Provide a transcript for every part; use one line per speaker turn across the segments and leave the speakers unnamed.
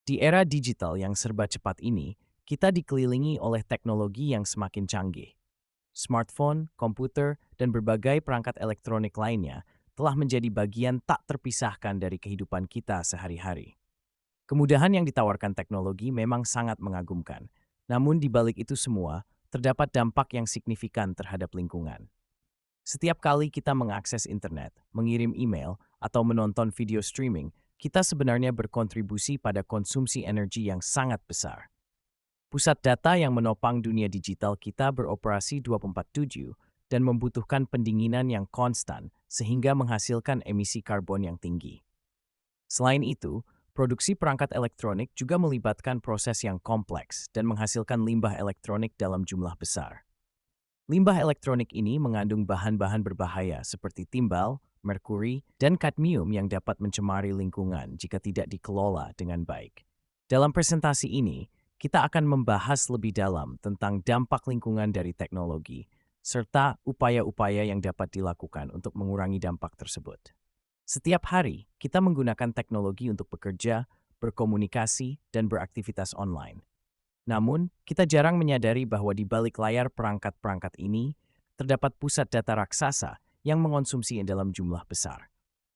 Di era digital yang serba cepat ini, kita dikelilingi oleh teknologi yang semakin canggih. Smartphone, komputer, dan berbagai perangkat elektronik lainnya telah menjadi bagian tak terpisahkan dari kehidupan kita sehari-hari. Kemudahan yang ditawarkan teknologi memang sangat mengagumkan, namun di balik itu semua, terdapat dampak yang signifikan terhadap lingkungan. Setiap kali kita mengakses internet, mengirim email, atau menonton video streaming, kita sebenarnya berkontribusi pada konsumsi energi yang sangat besar. Pusat data yang menopang dunia digital kita beroperasi 24/7 dan membutuhkan pendinginan yang konstan sehingga menghasilkan emisi karbon yang tinggi. Selain itu, produksi perangkat elektronik juga melibatkan proses yang kompleks dan menghasilkan limbah elektronik dalam jumlah besar. Limbah elektronik ini mengandung bahan-bahan berbahaya seperti timbal, merkuri, dan kadmium yang dapat mencemari lingkungan jika tidak dikelola dengan baik. Dalam presentasi ini, kita akan membahas lebih dalam tentang dampak lingkungan dari teknologi, serta upaya-upaya yang dapat dilakukan untuk mengurangi dampak tersebut. Setiap hari, kita menggunakan teknologi untuk bekerja, berkomunikasi, dan beraktivitas online. Namun, kita jarang menyadari bahwa di balik layar perangkat-perangkat ini, terdapat pusat data raksasa yang mengonsumsi dalam jumlah besar.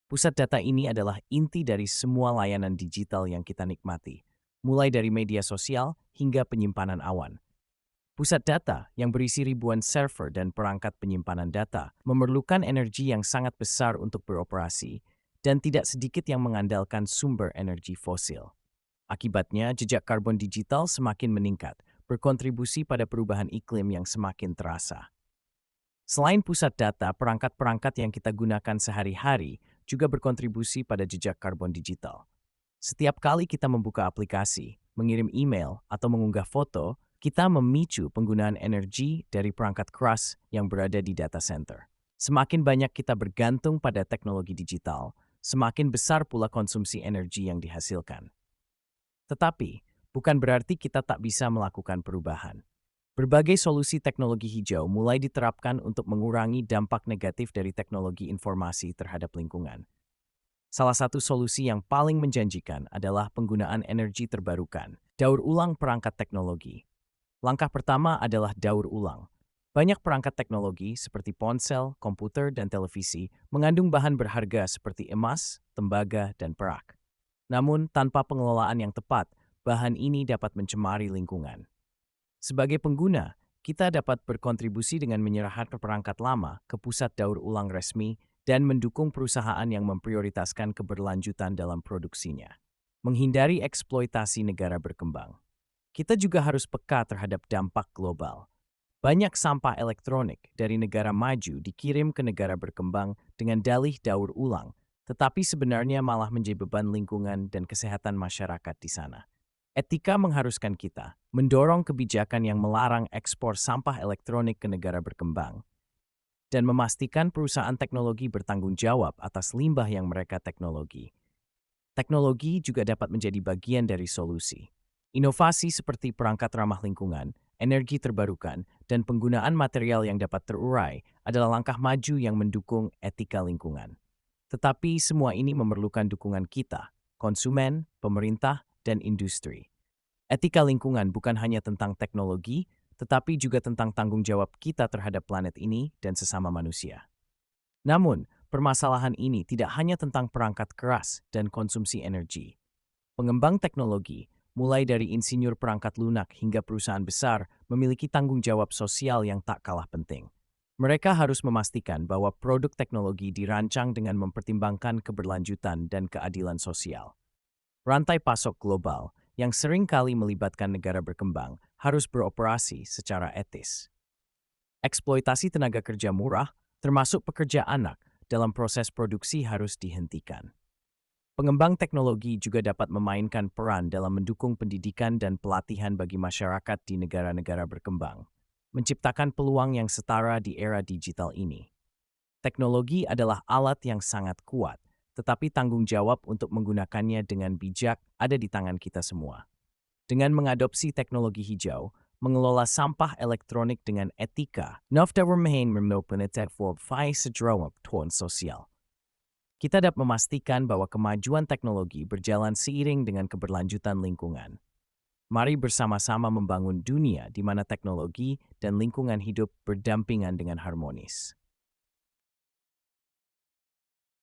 Pusat data ini adalah inti dari semua layanan digital yang kita nikmati, mulai dari media sosial hingga penyimpanan awan. Pusat data yang berisi ribuan server dan perangkat penyimpanan data memerlukan energi yang sangat besar untuk beroperasi, dan tidak sedikit yang mengandalkan sumber energi fosil. Akibatnya, jejak karbon digital semakin meningkat, berkontribusi pada perubahan iklim yang semakin terasa. Selain pusat data, perangkat-perangkat yang kita gunakan sehari-hari juga berkontribusi pada jejak karbon digital. Setiap kali kita membuka aplikasi, mengirim email, atau mengunggah foto, kita memicu penggunaan energi dari perangkat keras yang berada di data center. Semakin banyak kita bergantung pada teknologi digital, semakin besar pula konsumsi energi yang dihasilkan. Tetapi, bukan berarti kita tak bisa melakukan perubahan. Berbagai solusi teknologi hijau mulai diterapkan untuk mengurangi dampak negatif dari teknologi informasi terhadap lingkungan. Salah satu solusi yang paling menjanjikan adalah penggunaan energi terbarukan, daur ulang perangkat teknologi. Langkah pertama adalah daur ulang. Banyak perangkat teknologi seperti ponsel, komputer, dan televisi mengandung bahan berharga seperti emas, tembaga, dan perak. Namun, tanpa pengelolaan yang tepat, bahan ini dapat mencemari lingkungan. Sebagai pengguna, kita dapat berkontribusi dengan menyerahkan perangkat lama ke pusat daur ulang resmi dan mendukung perusahaan yang memprioritaskan keberlanjutan dalam produksinya. Menghindari eksploitasi negara berkembang. Kita juga harus peka terhadap dampak global. Banyak sampah elektronik dari negara maju dikirim ke negara berkembang dengan dalih daur ulang, tetapi sebenarnya malah menjadi beban lingkungan dan kesehatan masyarakat di sana. Etika mengharuskan kita mendorong kebijakan yang melarang ekspor sampah elektronik ke negara berkembang dan memastikan perusahaan teknologi bertanggung jawab atas limbah yang mereka teknologi. Teknologi juga dapat menjadi bagian dari solusi. Inovasi seperti perangkat ramah lingkungan, energi terbarukan, dan penggunaan material yang dapat terurai adalah langkah maju yang mendukung etika lingkungan. Tetapi semua ini memerlukan dukungan kita, konsumen, pemerintah, dan industri. Etika lingkungan bukan hanya tentang teknologi, tetapi juga tentang tanggung jawab kita terhadap planet ini dan sesama manusia. Namun, permasalahan ini tidak hanya tentang perangkat keras dan konsumsi energi. Pengembang teknologi, mulai dari insinyur perangkat lunak hingga perusahaan besar, memiliki tanggung jawab sosial yang tak kalah penting. Mereka harus memastikan bahwa produk teknologi dirancang dengan mempertimbangkan keberlanjutan dan keadilan sosial. Rantai pasok global yang sering kali melibatkan negara berkembang harus beroperasi secara etis. Eksploitasi tenaga kerja murah, termasuk pekerja anak, dalam proses produksi harus dihentikan. Pengembang teknologi juga dapat memainkan peran dalam mendukung pendidikan dan pelatihan bagi masyarakat di negara-negara berkembang, menciptakan peluang yang setara di era digital ini. Teknologi adalah alat yang sangat kuat, tetapi tanggung jawab untuk menggunakannya dengan bijak ada di tangan kita semua. Dengan mengadopsi teknologi hijau, mengelola sampah elektronik dengan etika, Nofta Remain merupakan for sosial. Kita dapat memastikan bahwa kemajuan teknologi berjalan seiring dengan keberlanjutan lingkungan. Mari bersama-sama membangun dunia di mana teknologi dan lingkungan hidup berdampingan dengan harmonis.